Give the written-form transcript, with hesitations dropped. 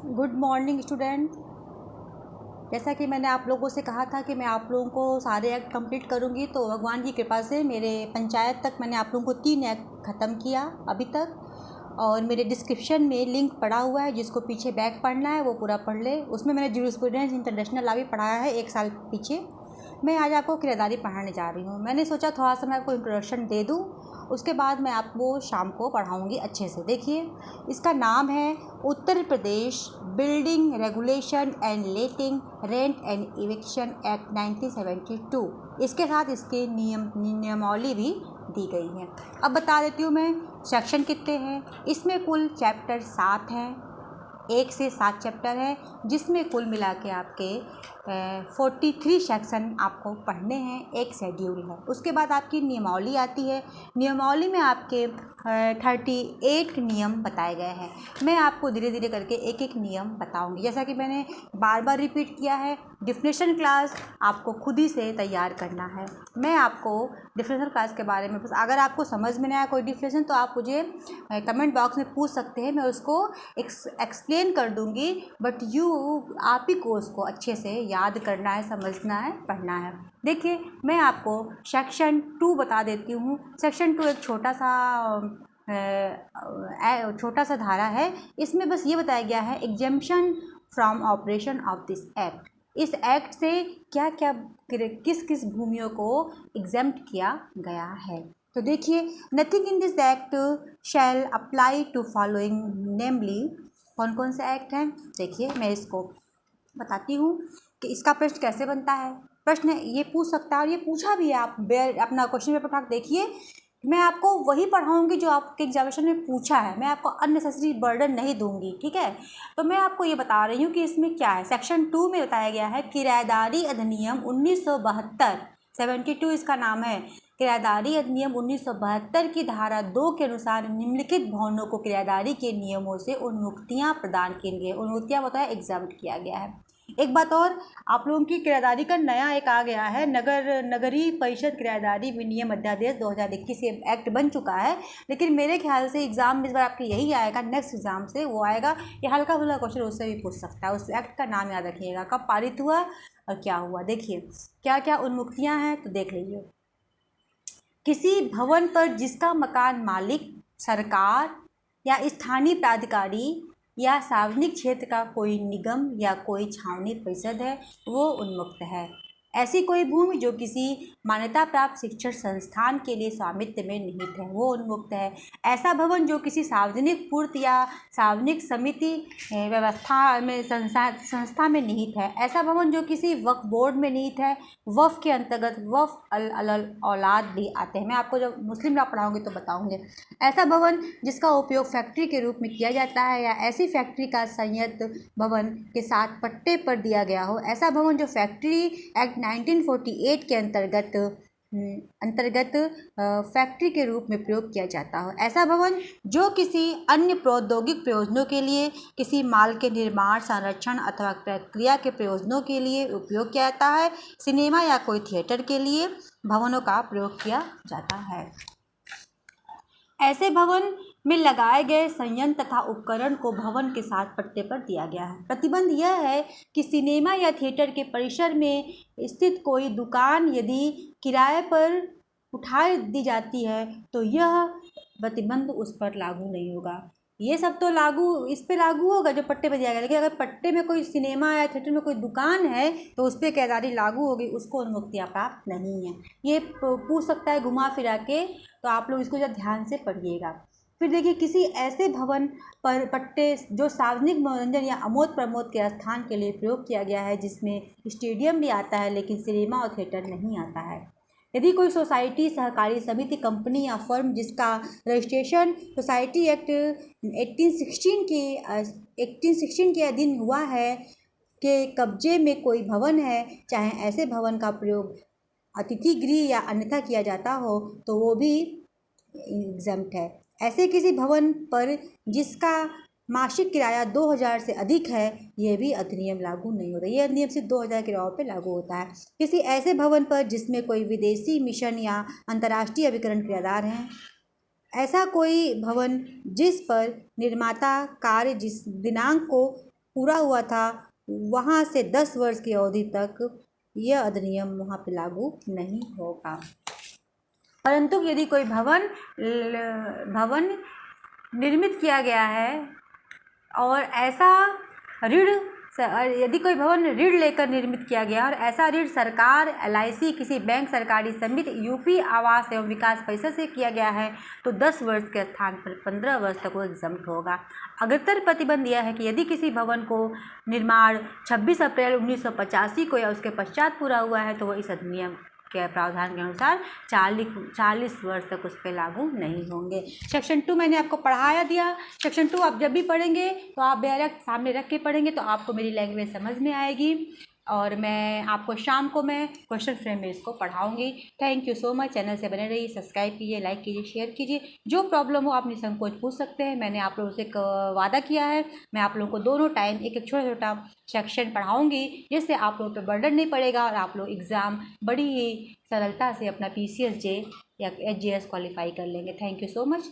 Good morning student. जैसा कि मैंने आप लोगों से कहा था कि मैं आप लोगों को सारे एक्ट कंप्लीट करूंगी, तो भगवान की कृपा से मेरे पंचायत तक मैंने आप लोगों को 3 एक्ट ख़त्म किया अभी तक। और मेरे डिस्क्रिप्शन में लिंक पड़ा हुआ है, जिसको पीछे बैक पढ़ना है वो पूरा पढ़ ले। उसमें मैंने जूरिस्प्रूडेंस इंटरनेशनल लॉ भी पढ़ाया है 1 साल पीछे। मैं आज आपको किरदारी पढ़ाने जा रही हूँ। मैंने सोचा थोड़ा सा मैं आपको इंट्रोडक्शन दे दूँ, उसके बाद मैं आपको शाम को पढ़ाऊँगी अच्छे से। देखिए, इसका नाम है Uttar Pradesh building regulation and letting rent and eviction act 1972। इसके साथ इसके नियमावली भी दी गई है। अब बता देती हूँ मैं सेक्शन कितने हैं। इसमें कुल चैप्टर 7 हैं, 1 से 7 चैप्टर है, जिसमें कुल मिला के आपके 43 सेक्शन आपको पढ़ने हैं। एक शेड्यूल है। उसके बाद आपकी नियमावली आती है। नियमावली में आपके 38 नियम बताए गए हैं। मैं आपको धीरे धीरे करके एक एक नियम बताऊंगी। जैसा कि मैंने बार बार रिपीट किया है, डिफिनेशन क्लास आपको खुद ही से तैयार करना है। मैं आपको डिफिनेशन क्लास के बारे में, अगर आपको समझ में नहीं आया कोई डिफिनेशन, तो आप मुझे कमेंट बॉक्स में पूछ सकते हैं, मैं उसको एक्सप्लेन कर दूंगी। बट आप ही को उसको अच्छे से याद करना है, समझना है, पढ़ना है। देखिए, मैं आपको सेक्शन 2 बता देती हूँ। सेक्शन 2 एक छोटा सा धारा है। इसमें बस ये बताया गया है exemption from operation of this act. इस एक्ट से क्या क्या किस किस भूमियों को एग्जेम्प्ट किया गया है। तो देखिए, nothing in this act shall apply to following, namely कौन कौन से एक्ट हैं। देखिए, मैं इसको बताती हूँ कि इसका प्रश्न कैसे बनता है। प्रश्न ये पूछ सकता है, और ये पूछा भी है। आप अपना क्वेश्चन पेपर उठा देखिए। मैं आपको वही पढ़ाऊंगी जो आपके एग्जामिनेशन में पूछा है। मैं आपको अननेसेसरी बर्डन नहीं दूंगी, ठीक है। तो मैं आपको ये बता रही हूँ कि इसमें क्या है। सेक्शन 2 में बताया गया है किराएदारी अधिनियम 1972, 72 इसका नाम है। किराएदारी अधिनियम 1972 की धारा 2 के अनुसार निम्नलिखित भवनों को किराएदारी के नियमों से उन्मुक्तियां प्रदान की गई। उन्मुक्तियां बताया एग्जाम्प्ट किया गया है। एक बात और, आप लोगों की किराएदारी का नया एक आ गया है, नगरीय परिषद किराएदारी विनियम अध्यादेश 2021। ये एक्ट बन चुका है, लेकिन मेरे ख्याल से एग्जाम में इस बार आपके यही आएगा। नेक्स्ट एग्जाम से वो आएगा। ये हल्का फुल्का क्वेश्चन उससे भी पूछ सकता है। उस एक्ट का नाम याद रखिएगा, कब पारित हुआ और क्या हुआ। देखिए क्या क्या उन्मुक्तियां हैं, तो देख लीजिए। किसी भवन पर जिसका मकान मालिक सरकार या स्थानीय प्राधिकारी या सार्वजनिक क्षेत्र का कोई निगम या कोई छावनी परिषद है, वो उन्मुक्त है। ऐसी कोई भूमि जो किसी मान्यता प्राप्त शिक्षण संस्थान के लिए स्वामित्व में निहित है, वो उन्मुक्त है। ऐसा भवन जो किसी सार्वजनिक पूर्ति या सार्वजनिक समिति व्यवस्था में संस्था में निहित है। ऐसा भवन जो किसी वक्फ बोर्ड में निहित है। वक्फ के अंतर्गत वक्फ अल औलाद भी आते हैं। मैं आपको जब मुस्लिम लॉ पढ़ाऊंगी तो बताऊंगे। ऐसा भवन जिसका उपयोग फैक्ट्री के रूप में किया जाता है, या ऐसी फैक्ट्री का संयंत्र भवन के साथ पट्टे पर दिया गया हो। ऐसा भवन जो फैक्ट्री एक्ट 1948 के अंतर्गत फैक्ट्री के रूप में प्रयोग किया जाता हो। ऐसा भवन जो किसी अन्य प्रौद्योगिक प्रयोजनों के लिए, किसी माल के निर्माण, संरक्षण अथवा प्रक्रिया के प्रयोजनों के लिए उपयोग किया जाता है। सिनेमा या कोई थिएटर के लिए भवनों का प्रयोग किया जाता है। ऐसे भवन में लगाए गए संयंत्र तथा उपकरण को भवन के साथ पट्टे पर दिया गया है। प्रतिबंध यह है कि सिनेमा या थिएटर के परिसर में स्थित कोई दुकान यदि किराए पर उठा दी जाती है, तो यह प्रतिबंध उस पर लागू नहीं होगा। ये सब तो इस पे लागू होगा जो पट्टे पर दिया गया, लेकिन अगर पट्टे में कोई सिनेमा या थिएटर में कोई दुकान है, तो उस पर किराएदारी लागू होगी, उसको उन्मुक्तियां प्राप्त नहीं है। ये पूछ सकता है घुमा फिरा के, तो आप लोग इसको जरा ध्यान से पढ़िएगा। फिर देखिए, किसी ऐसे भवन पर पट्टे जो सार्वजनिक मनोरंजन या आमोद प्रमोद के स्थान के लिए प्रयोग किया गया है, जिसमें स्टेडियम भी आता है लेकिन सिनेमा और थिएटर नहीं आता है। यदि कोई सोसाइटी, सहकारी समिति, कंपनी या फर्म जिसका रजिस्ट्रेशन सोसाइटी एक्ट 1816 के अधीन हुआ है, के कब्जे में कोई भवन है, चाहे ऐसे भवन का प्रयोग अतिथि गृह या अन्यथा किया जाता हो, तो वो भी एग्जम्प्ट है। ऐसे किसी भवन पर जिसका मासिक किराया 2000 से अधिक है, यह भी अधिनियम लागू नहीं होता। यह अधिनियम सिर्फ 2000 किरायों पर लागू होता है। किसी ऐसे भवन पर जिसमें कोई विदेशी मिशन या अंतर्राष्ट्रीय अभिकरण किराएदार हैं। ऐसा कोई भवन जिस पर निर्माता कार्य जिस दिनांक को पूरा हुआ था वहाँ से 10 वर्ष की अवधि तक यह अधिनियम वहाँ पे लागू नहीं होगा। परंतु यदि कोई भवन निर्मित किया गया है और ऐसा ऋण यदि कोई भवन ऋण लेकर निर्मित किया गया और ऐसा ऋण सरकार, LIC, किसी बैंक, सरकारी समिति, यूपी आवास एवं विकास परिषद से किया गया है तो 10 वर्ष के स्थान पर 15 वर्ष तक वो एग्जम्प्ट होगा। अग्रतर प्रतिबंध यह है कि यदि किसी भवन को निर्माण 26 अप्रैल 1985 को या उसके पश्चात पूरा हुआ है तो वो इस अधिनियम के प्रावधान के अनुसार 40 वर्ष तक उस पर लागू नहीं होंगे। सेक्शन 2 मैंने आपको पढ़ाया दिया। सेक्शन 2 आप जब भी पढ़ेंगे तो आप डायरेक्ट सामने रख के पढ़ेंगे तो आपको मेरी लैंग्वेज समझ में आएगी और मैं आपको शाम को मैं क्वेश्चन फ्रेम में इसको पढ़ाऊंगी। Thank you so much. Channel से बने रहिए, सब्सक्राइब कीजिए, लाइक कीजिए, शेयर कीजिए। जो प्रॉब्लम हो आप निसंकोच पूछ सकते हैं। मैंने आप लोगों से वादा किया है मैं आप लोगों को दोनों टाइम एक एक छोटा छोटा सेक्शन पढ़ाऊंगी जिससे आप लोगों पर बर्डन नहीं पड़ेगा और आप लोग एग्ज़ाम बड़ी ही सरलता से अपना PCSJ या HJS क्वालिफाई कर लेंगे। Thank you so much.